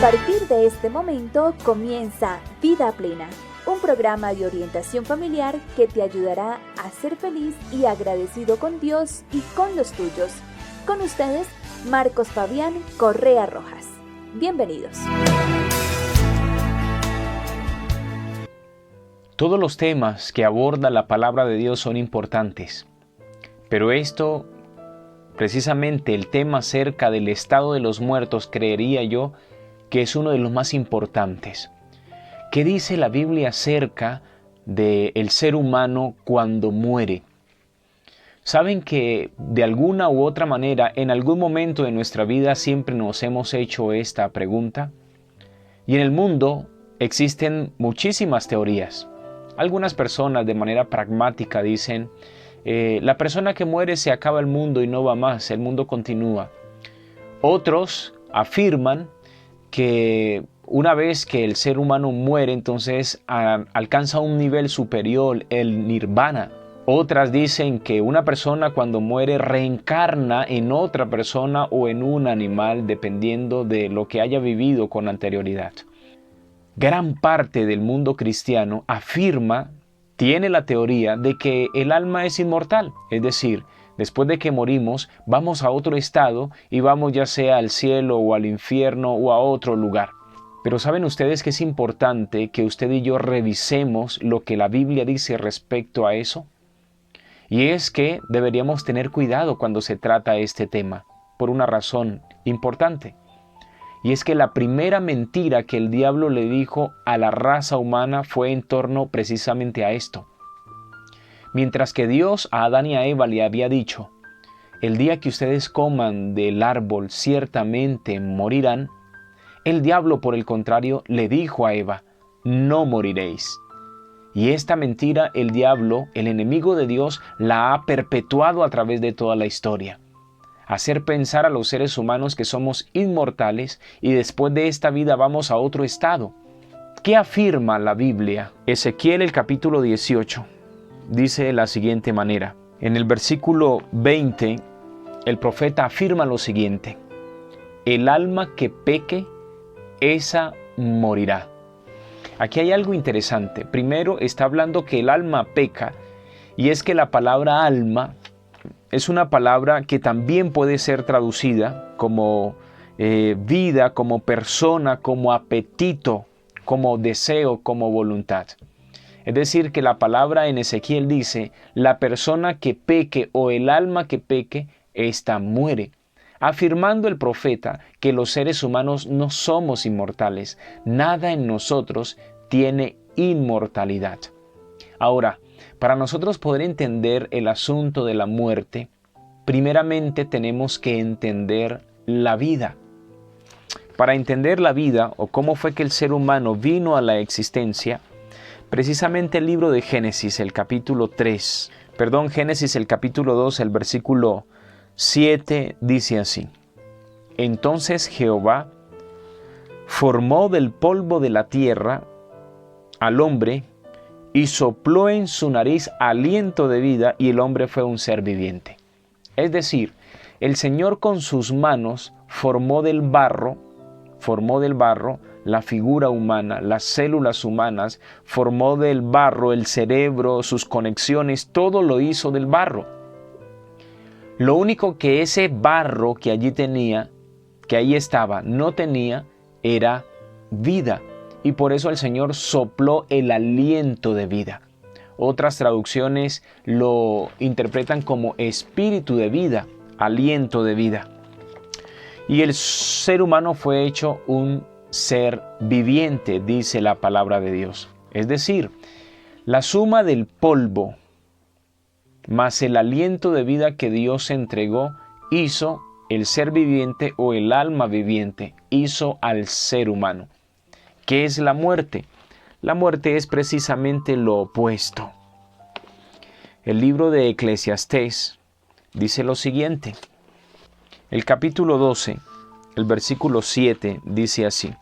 partir de este momento comienza Vida Plena, un programa de orientación familiar que te ayudará a ser feliz y agradecido con Dios y con los tuyos. Con ustedes, Marcos Fabián Correa Rojas. Bienvenidos. Todos los temas que aborda la palabra de Dios son importantes, pero precisamente el tema acerca del estado de los muertos, creería yo que es uno de los más importantes. ¿Qué dice la Biblia acerca del ser humano cuando muere? Saben que de alguna u otra manera, en algún momento de nuestra vida siempre nos hemos hecho esta pregunta. Y en el mundo existen muchísimas teorías. Algunas personas de manera pragmática dicen, la persona que muere se acaba el mundo y no va más, el mundo continúa. Otros afirman que una vez que el ser humano muere, entonces alcanza un nivel superior, el nirvana. Otras dicen que una persona cuando muere reencarna en otra persona o en un animal, dependiendo de lo que haya vivido con anterioridad. Gran parte del mundo cristiano tiene la teoría de que el alma es inmortal, es decir, después de que morimos vamos a otro estado y vamos ya sea al cielo o al infierno o a otro lugar. Pero ¿saben ustedes que es importante que usted y yo revisemos lo que la Biblia dice respecto a eso? Y es que deberíamos tener cuidado cuando se trata este tema, por una razón importante. Y es que la primera mentira que el diablo le dijo a la raza humana fue en torno precisamente a esto. Mientras que Dios a Adán y a Eva le había dicho, el día que ustedes coman del árbol ciertamente morirán, el diablo por el contrario le dijo a Eva, no moriréis. Y esta mentira el diablo, el enemigo de Dios, la ha perpetuado a través de toda la historia. Hacer pensar a los seres humanos que somos inmortales y después de esta vida vamos a otro estado. ¿Qué afirma la Biblia? Ezequiel el capítulo 18 dice de la siguiente manera. En el versículo 20, el profeta afirma lo siguiente. El alma que peque, esa morirá. Aquí hay algo interesante. Primero está hablando que el alma peca, y es que la palabra alma es una palabra que también puede ser traducida como vida, como persona, como apetito, como deseo, como voluntad. Es decir, que la palabra en Ezequiel dice, la persona que peque o el alma que peque, ésta muere. Afirmando el profeta que los seres humanos no somos inmortales. Nada en nosotros tiene inmortalidad. Ahora, para nosotros poder entender el asunto de la muerte, primeramente tenemos que entender la vida. Para entender la vida o cómo fue que el ser humano vino a la existencia, precisamente el libro de Génesis, el capítulo 2, el versículo 7 dice así. Entonces Jehová formó del polvo de la tierra al hombre y sopló en su nariz aliento de vida y el hombre fue un ser viviente. Es decir, el Señor con sus manos formó del barro la figura humana, las células humanas, formó del barro el cerebro, sus conexiones, todo lo hizo del barro. Lo único que ese barro que allí tenía, que ahí estaba, no tenía, era vida. Y por eso el Señor sopló el aliento de vida. Otras traducciones lo interpretan como espíritu de vida, aliento de vida. Y el ser humano fue hecho un ser viviente, dice la palabra de Dios. Es decir, la suma del polvo más el aliento de vida que Dios entregó hizo el ser viviente o el alma viviente, hizo al ser humano. ¿Qué es la muerte? La muerte es precisamente lo opuesto. El libro de Eclesiastés dice lo siguiente. El capítulo 12, el versículo 7 dice así.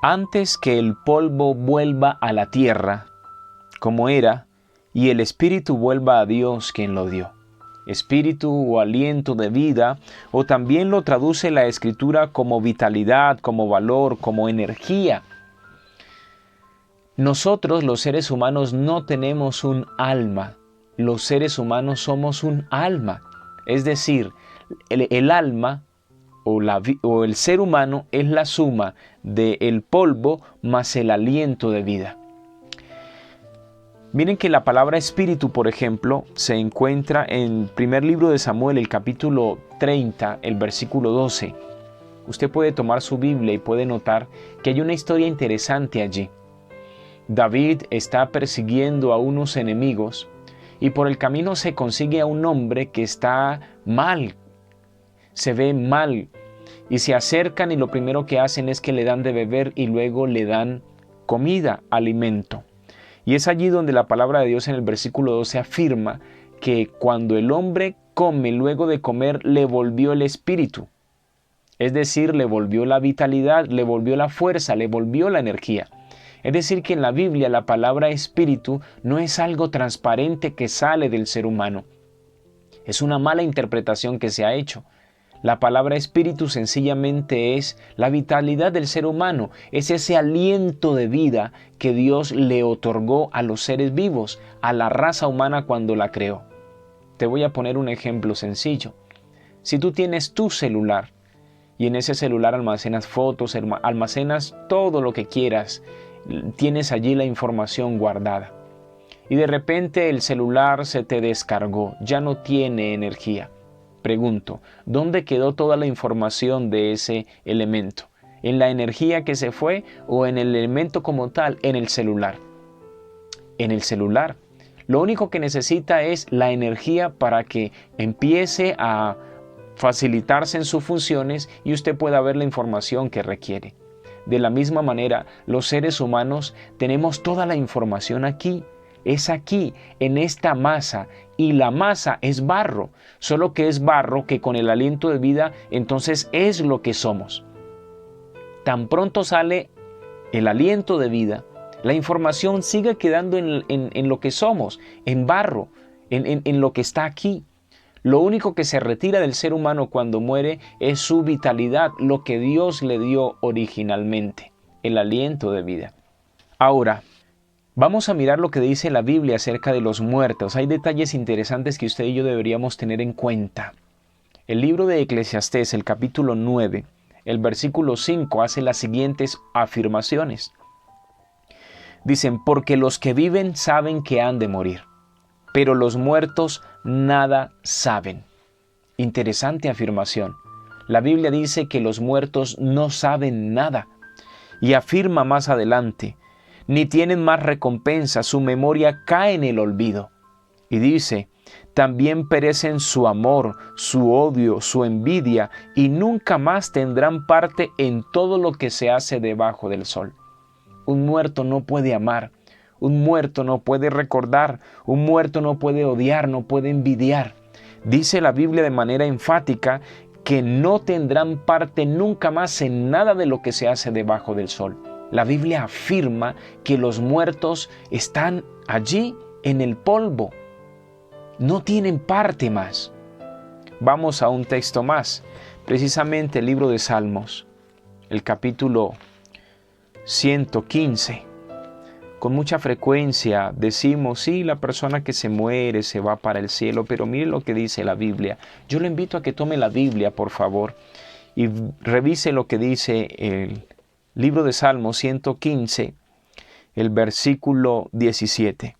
Antes que el polvo vuelva a la tierra, como era, y el espíritu vuelva a Dios quien lo dio. espíritu o aliento de vida, o también lo traduce la Escritura como vitalidad, como valor, como energía. Nosotros, los seres humanos, no tenemos un alma. Los seres humanos somos un alma. Es decir, el alma o el ser humano es la suma del polvo más el aliento de vida. Miren que la palabra espíritu, por ejemplo, se encuentra en el primer libro de Samuel, el capítulo 30, el versículo 12. Usted puede tomar su Biblia y puede notar que hay una historia interesante allí. David está persiguiendo a unos enemigos y por el camino se consigue a un hombre que está mal, se ve mal, y se acercan y lo primero que hacen es que le dan de beber y luego le dan comida, alimento. Y es allí donde la palabra de Dios en el versículo 12 afirma que cuando el hombre come, luego de comer, le volvió el espíritu. Es decir, le volvió la vitalidad, le volvió la fuerza, le volvió la energía. Es decir, que en la Biblia la palabra espíritu no es algo transparente que sale del ser humano. Es una mala interpretación que se ha hecho. La palabra espíritu sencillamente es la vitalidad del ser humano, es ese aliento de vida que Dios le otorgó a los seres vivos, a la raza humana cuando la creó. Te voy a poner un ejemplo sencillo. Si tú tienes tu celular y en ese celular almacenas fotos, almacenas todo lo que quieras, tienes allí la información guardada y de repente el celular se te descargó, ya no tiene energía. Pregunto, ¿dónde quedó toda la información de ese elemento? ¿En la energía que se fue o en el elemento como tal, en el celular? En el celular. Lo único que necesita es la energía para que empiece a facilitarse en sus funciones y usted pueda ver la información que requiere. De la misma manera, los seres humanos tenemos toda la información aquí. Es aquí, en esta masa, y la masa es barro, solo que es barro que con el aliento de vida entonces es lo que somos. Tan pronto sale el aliento de vida, la información sigue quedando en lo que somos, en barro, en lo que está aquí. Lo único que se retira del ser humano cuando muere es su vitalidad, lo que Dios le dio originalmente, el aliento de vida. Ahora, vamos a mirar lo que dice la Biblia acerca de los muertos. Hay detalles interesantes que usted y yo deberíamos tener en cuenta. El libro de Eclesiastés, el capítulo 9, el versículo 5, hace las siguientes afirmaciones. Dicen, porque los que viven saben que han de morir, pero los muertos nada saben. Interesante afirmación. La Biblia dice que los muertos no saben nada. Y afirma más adelante, ni tienen más recompensa, su memoria cae en el olvido. Y dice, también perecen su amor, su odio, su envidia, y nunca más tendrán parte en todo lo que se hace debajo del sol. Un muerto no puede amar, un muerto no puede recordar, un muerto no puede odiar, no puede envidiar. Dice la Biblia de manera enfática que no tendrán parte nunca más en nada de lo que se hace debajo del sol. La Biblia afirma que los muertos están allí en el polvo. No tienen parte más. Vamos a un texto más, precisamente el libro de Salmos, el capítulo 115. Con mucha frecuencia decimos, sí, la persona que se muere se va para el cielo, pero mire lo que dice la Biblia. Yo le invito a que tome la Biblia, por favor, y revise lo que dice el libro de Salmos 115, el versículo 17.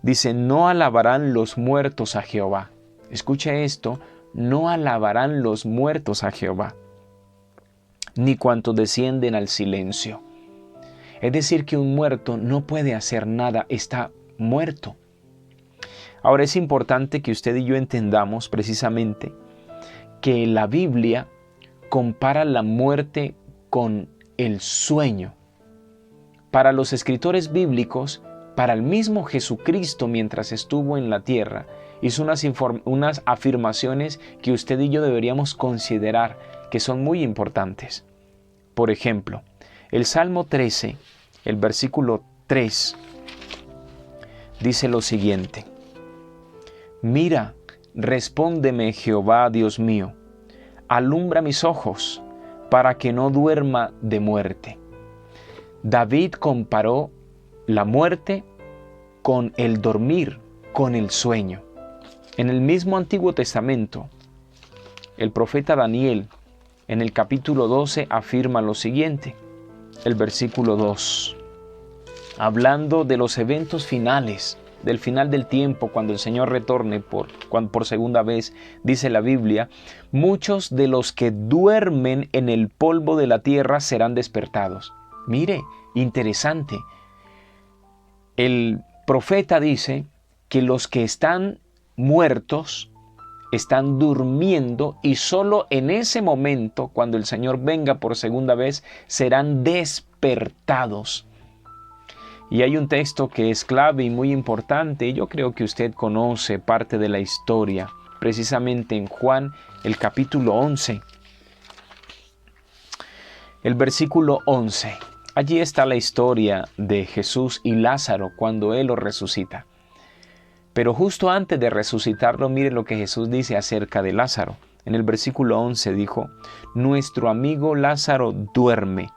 Dice, no alabarán los muertos a Jehová. Escuche esto, no alabarán los muertos a Jehová, ni cuantos descienden al silencio. Es decir, que un muerto no puede hacer nada, está muerto. Ahora es importante que usted y yo entendamos precisamente que la Biblia compara la muerte con el sueño. Para los escritores bíblicos, para el mismo Jesucristo mientras estuvo en la tierra, hizo unas afirmaciones que usted y yo deberíamos considerar que son muy importantes. Por ejemplo, el Salmo 13, el versículo 3, dice lo siguiente. Mira, Respóndeme, Jehová, Dios mío. Alumbra mis ojos, para que no duerma de muerte. David comparó la muerte con el dormir, con el sueño. En el mismo Antiguo Testamento, el profeta Daniel, en el capítulo 12, afirma lo siguiente, el versículo 2, hablando de los eventos finales, del final del tiempo, cuando el Señor retorne por segunda vez, dice la Biblia, muchos de los que duermen en el polvo de la tierra serán despertados. Mire, interesante. El profeta dice que los que están muertos están durmiendo y solo en ese momento, cuando el Señor venga por segunda vez, serán despertados. Y hay un texto que es clave y muy importante, y yo creo que usted conoce parte de la historia, precisamente en Juan, el capítulo 11. El versículo 11. Allí está la historia de Jesús y Lázaro cuando Él lo resucita. Pero justo antes de resucitarlo, mire lo que Jesús dice acerca de Lázaro. En el versículo 11 dijo, nuestro amigo Lázaro duerme,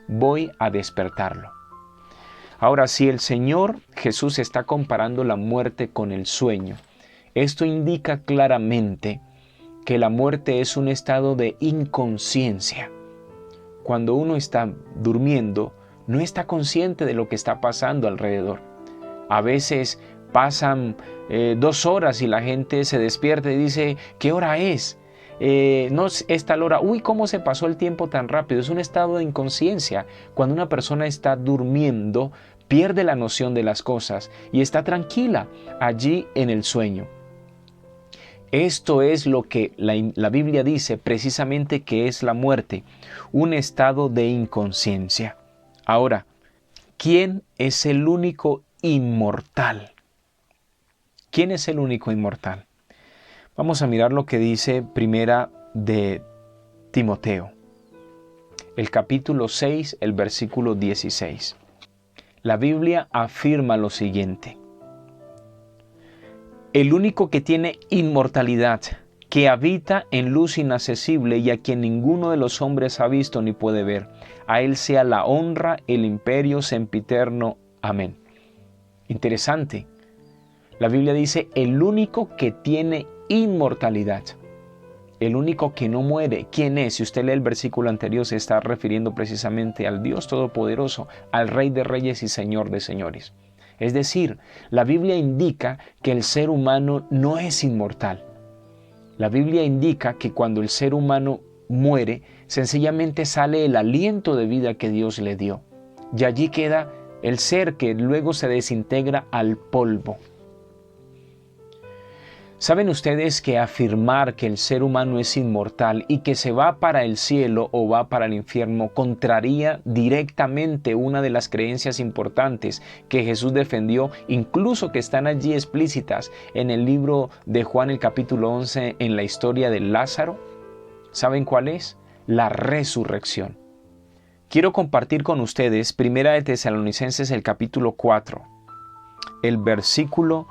voy a despertarlo. Ahora, si el Señor Jesús está comparando la muerte con el sueño, esto indica claramente que la muerte es un estado de inconsciencia. Cuando uno está durmiendo, no está consciente de lo que está pasando alrededor. A veces pasan 2 horas y la gente se despierta y dice, ¿qué hora es? No es tal hora. Uy, ¿cómo se pasó el tiempo tan rápido? Es un estado de inconsciencia. Cuando una persona está durmiendo, pierde la noción de las cosas y está tranquila allí en el sueño. Esto es lo que la Biblia dice precisamente que es la muerte, un estado de inconsciencia. Ahora, ¿quién es el único inmortal? ¿Quién es el único inmortal? Vamos a mirar lo que dice Primera de Timoteo, el capítulo 6, el versículo 16. La Biblia afirma lo siguiente. El único que tiene inmortalidad, que habita en luz inaccesible y a quien ninguno de los hombres ha visto ni puede ver, a Él sea la honra, el imperio sempiterno. Amén. Interesante. La Biblia dice el único que tiene inmortalidad, el único que no muere. ¿Quién es? Si usted lee el versículo anterior, se está refiriendo precisamente al Dios Todopoderoso, al Rey de Reyes y Señor de Señores. Es decir, la Biblia indica que el ser humano no es inmortal. La Biblia indica que cuando el ser humano muere, sencillamente sale el aliento de vida que Dios le dio. Y allí queda el ser que luego se desintegra al polvo. ¿Saben ustedes que afirmar que el ser humano es inmortal y que se va para el cielo o va para el infierno contraría directamente una de las creencias importantes que Jesús defendió, incluso que están allí explícitas en el libro de Juan, el capítulo 11, en la historia de Lázaro? ¿Saben cuál es? La resurrección. Quiero compartir con ustedes Primera de Tesalonicenses, el capítulo 4, el versículo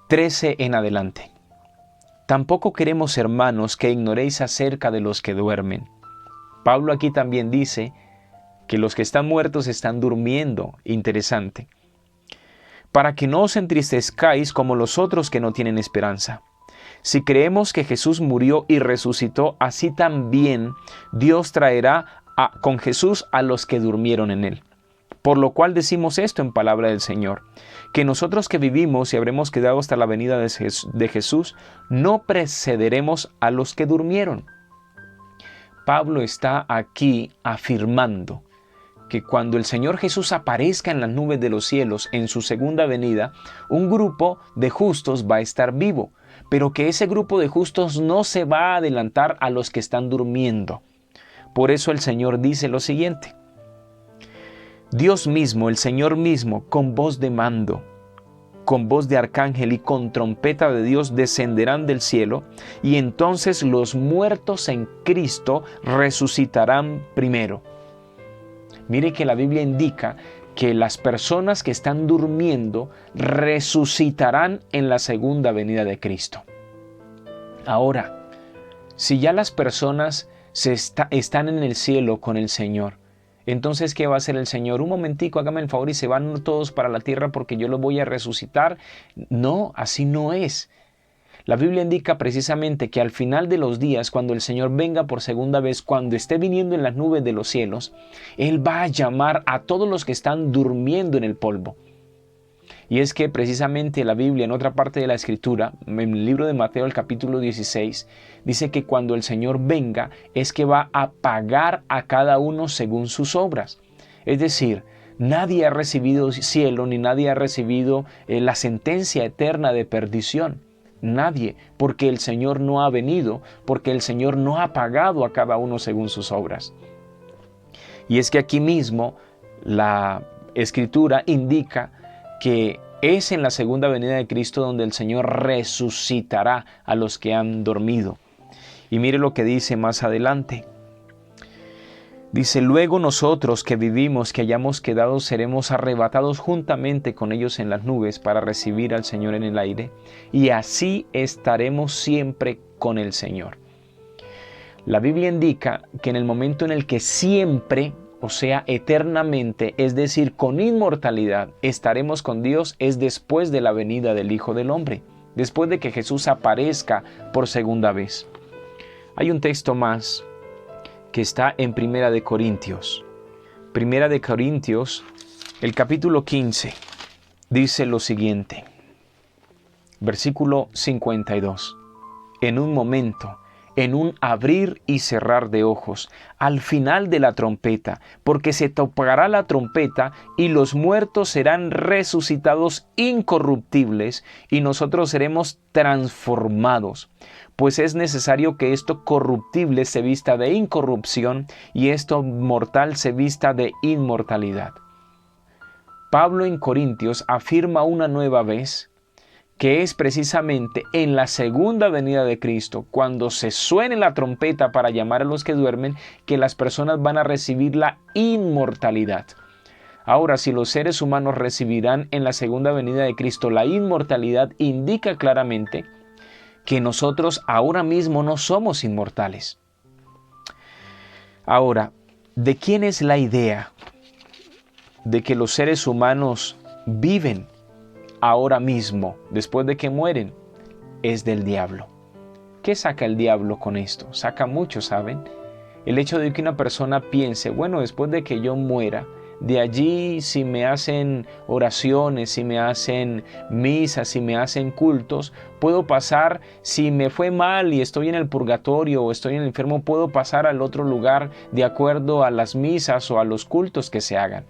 13 en adelante. Tampoco queremos, hermanos, que ignoréis acerca de los que duermen. Pablo aquí también dice que los que están muertos están durmiendo. Interesante. Para que no os entristezcáis como los otros que no tienen esperanza. Si creemos que Jesús murió y resucitó, así también Dios traerá con Jesús a los que durmieron en él. Por lo cual decimos esto en palabra del Señor, que nosotros que vivimos y habremos quedado hasta la venida de Jesús, no precederemos a los que durmieron. Pablo está aquí afirmando que cuando el Señor Jesús aparezca en las nubes de los cielos en su segunda venida, un grupo de justos va a estar vivo, pero que ese grupo de justos no se va a adelantar a los que están durmiendo. Por eso el Señor dice lo siguiente: Dios mismo, el Señor mismo, con voz de mando, con voz de arcángel y con trompeta de Dios descenderán del cielo, y entonces los muertos en Cristo resucitarán primero. Mire que la Biblia indica que las personas que están durmiendo resucitarán en la segunda venida de Cristo. Ahora, si ya las personas están en el cielo con el Señor, entonces, ¿qué va a hacer el Señor? Un momentico, hágame el favor y se van todos para la tierra porque yo los voy a resucitar. No, así no es. La Biblia indica precisamente que al final de los días, cuando el Señor venga por segunda vez, cuando esté viniendo en las nubes de los cielos, Él va a llamar a todos los que están durmiendo en el polvo. Y es que precisamente la Biblia, en otra parte de la Escritura, en el libro de Mateo, el capítulo 16, dice que cuando el Señor venga es que va a pagar a cada uno según sus obras. Es decir, nadie ha recibido cielo ni nadie ha recibido la sentencia eterna de perdición. Nadie, porque el Señor no ha venido, porque el Señor no ha pagado a cada uno según sus obras. Y es que aquí mismo la Escritura indica que es en la segunda venida de Cristo donde el Señor resucitará a los que han dormido. Y mire lo que dice más adelante. Dice, luego nosotros que vivimos, que hayamos quedado, seremos arrebatados juntamente con ellos en las nubes para recibir al Señor en el aire, y así estaremos siempre con el Señor. La Biblia indica que en el momento en el que siempre, o sea, eternamente, es decir, con inmortalidad, estaremos con Dios, es después de la venida del Hijo del Hombre, después de que Jesús aparezca por segunda vez. Hay un texto más que está en Primera de Corintios. Primera de Corintios, el capítulo 15, dice lo siguiente, versículo 52. En un momento, en un abrir y cerrar de ojos, al final de la trompeta, porque se tocará la trompeta y los muertos serán resucitados incorruptibles y nosotros seremos transformados. Pues es necesario que esto corruptible se vista de incorrupción y esto mortal se vista de inmortalidad. Pablo en Corintios afirma una nueva vez que es precisamente en la segunda venida de Cristo, cuando se suene la trompeta para llamar a los que duermen, que las personas van a recibir la inmortalidad. Ahora, si los seres humanos recibirán en la segunda venida de Cristo la inmortalidad, indica claramente que nosotros ahora mismo no somos inmortales. Ahora, ¿de quién es la idea de que los seres humanos viven ahora mismo, después de que mueren? Es del diablo. ¿Qué saca el diablo con esto? Saca mucho, ¿saben? El hecho de que una persona piense, bueno, después de que yo muera, de allí si me hacen oraciones, si me hacen misas, si me hacen cultos, puedo pasar, si me fue mal y estoy en el purgatorio o estoy en el infierno, puedo pasar al otro lugar de acuerdo a las misas o a los cultos que se hagan.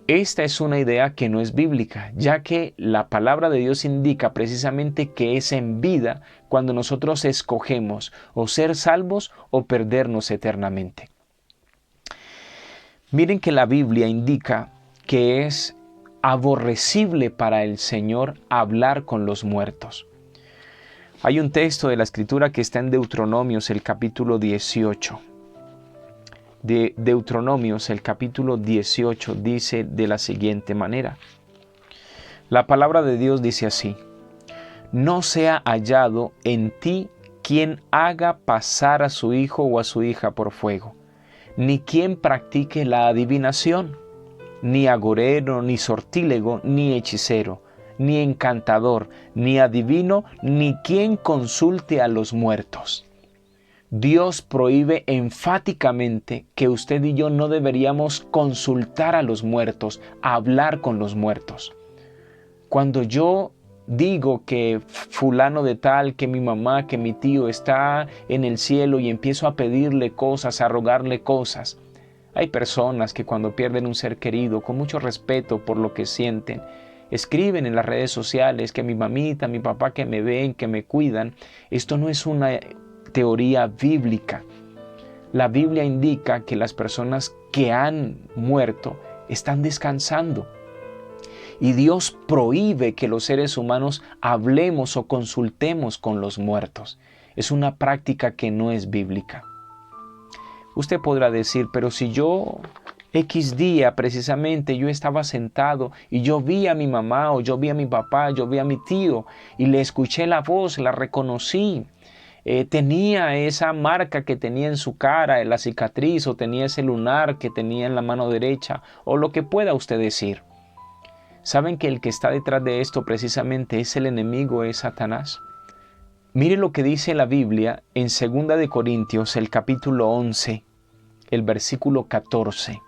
Esta es una idea que no es bíblica, ya que la palabra de Dios indica precisamente que es en vida cuando nosotros escogemos o ser salvos o perdernos eternamente. Miren que la Biblia indica que es aborrecible para el Señor hablar con los muertos. Hay un texto de la Escritura que está en Deuteronomios, el capítulo 18. De Deuteronomios, el capítulo 18, dice de la siguiente manera. La palabra de Dios dice así: no sea hallado en ti quien haga pasar a su hijo o a su hija por fuego, ni quien practique la adivinación, ni agorero, ni sortílego, ni hechicero, ni encantador, ni adivino, ni quien consulte a los muertos. Dios prohíbe enfáticamente que usted y yo no deberíamos consultar a los muertos, hablar con los muertos. Cuando yo digo que fulano de tal, que mi mamá, que mi tío está en el cielo y empiezo a pedirle cosas, a rogarle cosas, hay personas que cuando pierden un ser querido, con mucho respeto por lo que sienten, escriben en las redes sociales que mi mamita, mi papá que me ven, que me cuidan. Esto no es una teoría bíblica. La Biblia indica que las personas que han muerto están descansando. Y Dios prohíbe que los seres humanos hablemos o consultemos con los muertos. Es una práctica que no es bíblica. Usted podrá decir, pero si yo X día precisamente yo estaba sentado y yo vi a mi mamá o yo vi a mi papá, yo vi a mi tío y le escuché la voz, la reconocí. tenía esa marca que tenía en su cara, la cicatriz, o tenía ese lunar que tenía en la mano derecha, o lo que pueda usted decir. ¿Saben que el que está detrás de esto precisamente es el enemigo, es Satanás? Mire lo que dice la Biblia en 2 de Corintios, el capítulo 11, el versículo 14.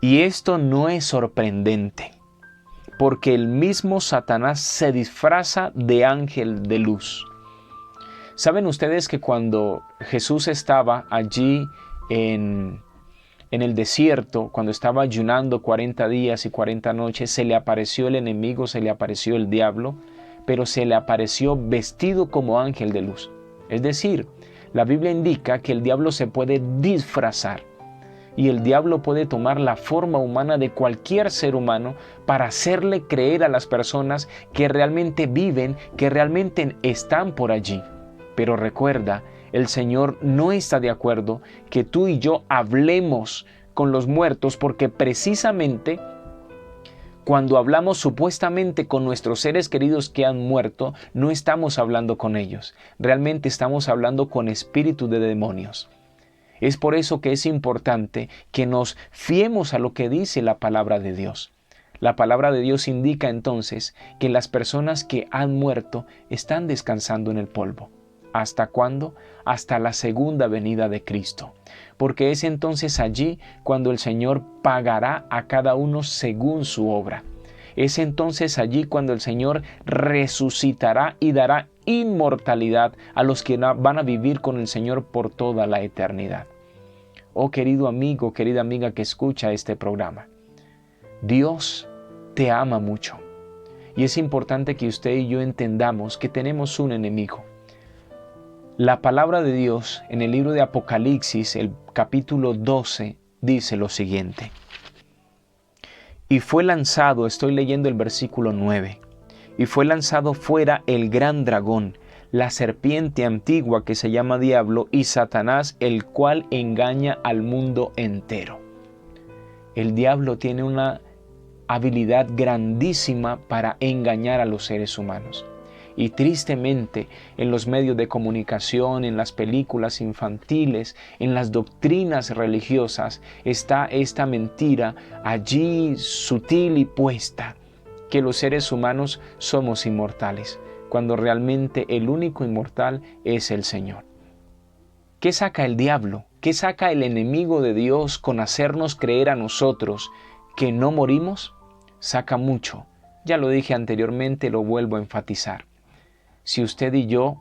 Y esto no es sorprendente, porque el mismo Satanás se disfraza de ángel de luz. ¿Saben ustedes que cuando Jesús estaba allí en el desierto, cuando estaba ayunando 40 días y 40 noches, se le apareció el enemigo, se le apareció el diablo, pero se le apareció vestido como ángel de luz? Es decir, la Biblia indica que el diablo se puede disfrazar y el diablo puede tomar la forma humana de cualquier ser humano para hacerle creer a las personas que realmente viven, que realmente están por allí. Pero recuerda, el Señor no está de acuerdo que tú y yo hablemos con los muertos, porque precisamente cuando hablamos supuestamente con nuestros seres queridos que han muerto, no estamos hablando con ellos. Realmente estamos hablando con espíritus de demonios. Es por eso que es importante que nos fiemos a lo que dice la palabra de Dios. La palabra de Dios indica entonces que las personas que han muerto están descansando en el polvo. ¿Hasta cuándo? Hasta la segunda venida de Cristo. Porque es entonces allí cuando el Señor pagará a cada uno según su obra. Es entonces allí cuando el Señor resucitará y dará inmortalidad a los que van a vivir con el Señor por toda la eternidad. Oh querido amigo, querida amiga que escucha este programa, Dios te ama mucho. Y es importante que usted y yo entendamos que tenemos un enemigo. La palabra de Dios en el libro de Apocalipsis, el capítulo 12, dice lo siguiente. Y fue lanzado, estoy leyendo el versículo 9, y fue lanzado fuera el gran dragón, la serpiente antigua que se llama Diablo y Satanás, el cual engaña al mundo entero. El diablo tiene una habilidad grandísima para engañar a los seres humanos. Y tristemente en los medios de comunicación, en las películas infantiles, en las doctrinas religiosas, está esta mentira allí sutil y puesta, que los seres humanos somos inmortales, cuando realmente el único inmortal es el Señor. ¿Qué saca el diablo? ¿Qué saca el enemigo de Dios con hacernos creer a nosotros que no morimos? Saca mucho. Ya lo dije anteriormente, lo vuelvo a enfatizar. Si usted y yo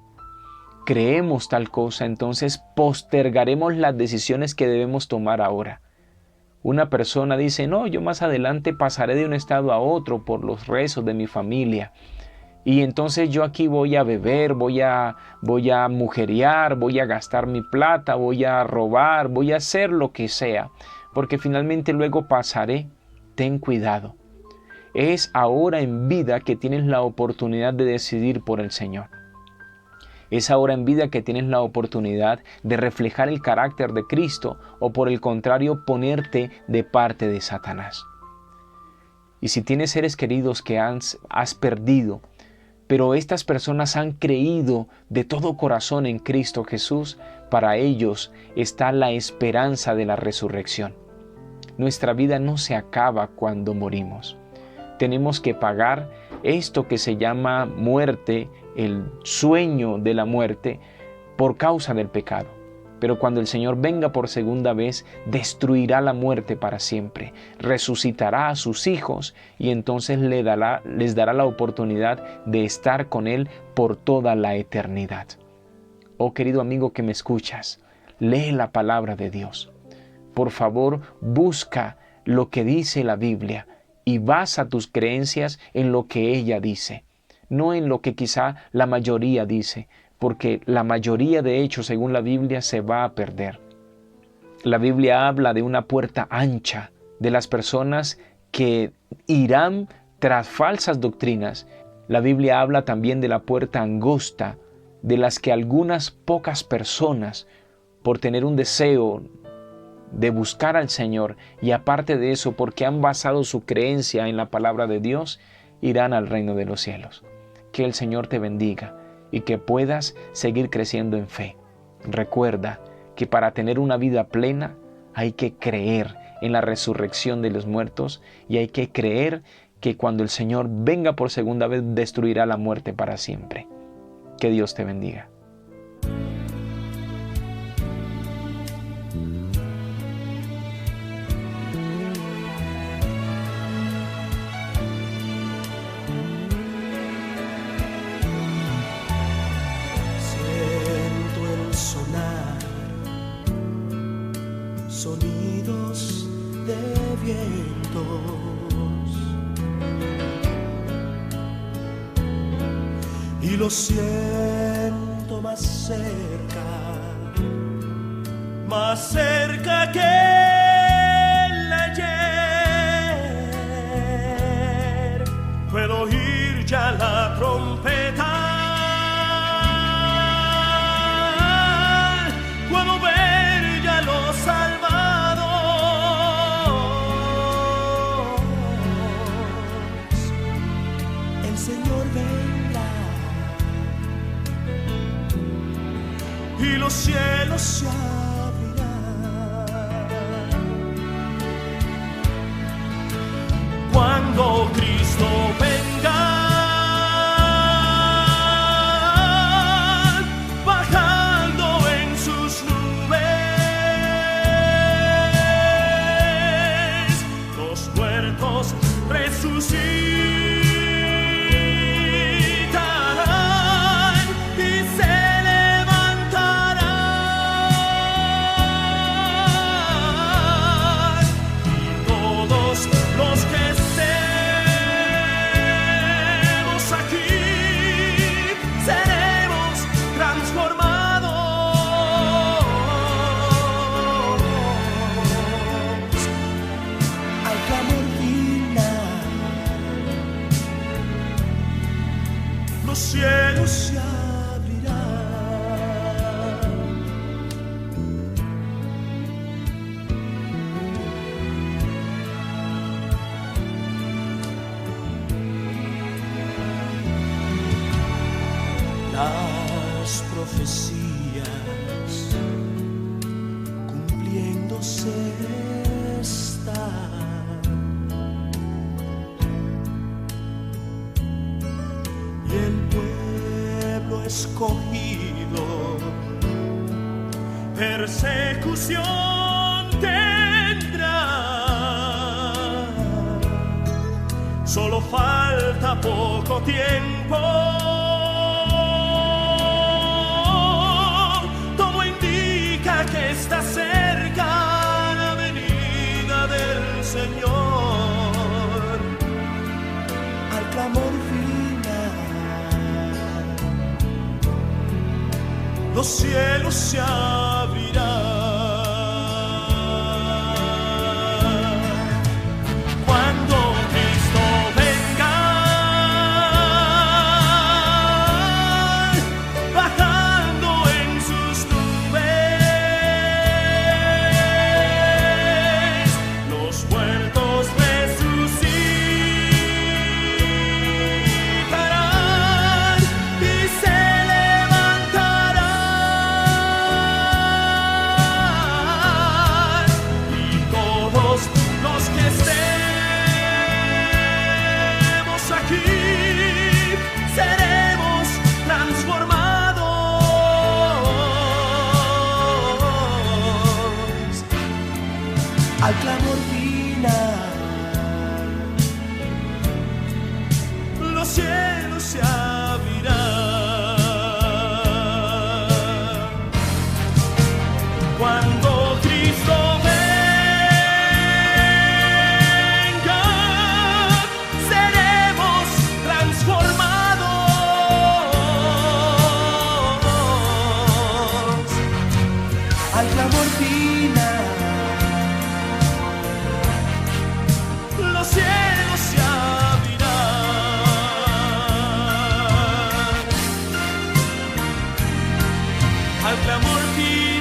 creemos tal cosa, entonces postergaremos las decisiones que debemos tomar ahora. Una persona dice, no, yo más adelante pasaré de un estado a otro por los rezos de mi familia. Y entonces yo aquí voy a beber, voy a mujeriar, voy a gastar mi plata, voy a robar, voy a hacer lo que sea, porque finalmente luego pasaré. Ten cuidado. Es ahora en vida que tienes la oportunidad de decidir por el Señor. Es ahora en vida que tienes la oportunidad de reflejar el carácter de Cristo o por el contrario ponerte de parte de Satanás. Y si tienes seres queridos que has perdido, pero estas personas han creído de todo corazón en Cristo Jesús, para ellos está la esperanza de la resurrección. Nuestra vida no se acaba cuando morimos. Tenemos que pagar esto que se llama muerte, el sueño de la muerte, por causa del pecado. Pero cuando el Señor venga por segunda vez, destruirá la muerte para siempre, resucitará a sus hijos y entonces les dará la oportunidad de estar con Él por toda la eternidad. Oh querido amigo que me escuchas, lee la palabra de Dios. Por favor, busca lo que dice la Biblia y basa tus creencias en lo que ella dice, no en lo que quizá la mayoría dice, porque la mayoría de hechos según la Biblia se va a perder. La Biblia habla de una puerta ancha, de las personas que irán tras falsas doctrinas. La Biblia habla también de la puerta angosta, de las que algunas pocas personas, por tener un deseo de buscar al Señor y aparte de eso porque han basado su creencia en la palabra de Dios, irán al reino de los cielos. Que el Señor te bendiga y que puedas seguir creciendo en fe. Recuerda que para tener una vida plena hay que creer en la resurrección de los muertos y hay que creer que cuando el Señor venga por segunda vez destruirá la muerte para siempre. Que Dios te bendiga. Sonidos de vientos y lo siento más cerca que el ayer. Puedo oír ya la trompeta, puedo ver ya los salvados. El Señor vendrá y los cielos se abrirán. Cuando Cristo venga, bajando en sus nubes, los muertos resucitarán y se levantarán, y todos los que estemos aquí seremos transformados al clamor final. Los cielos se abrirán. Las profecías cumpliéndose están, y el pueblo escogido persecución tendrá. Solo falta poco tiempo. Todo indica que está cerca la venida del Señor. Al clamor final, los cielos se abrirán. Cuando Cristo venga, bajando en sus nubes, los muertos resucitarán y se levantarán, y todos los que estemos aquí seremos transformados al clamor final. Los cielos se abrirán. Cuando Cristo venga, seremos transformados al clamor final. Los cielos se abrirán al clamor final.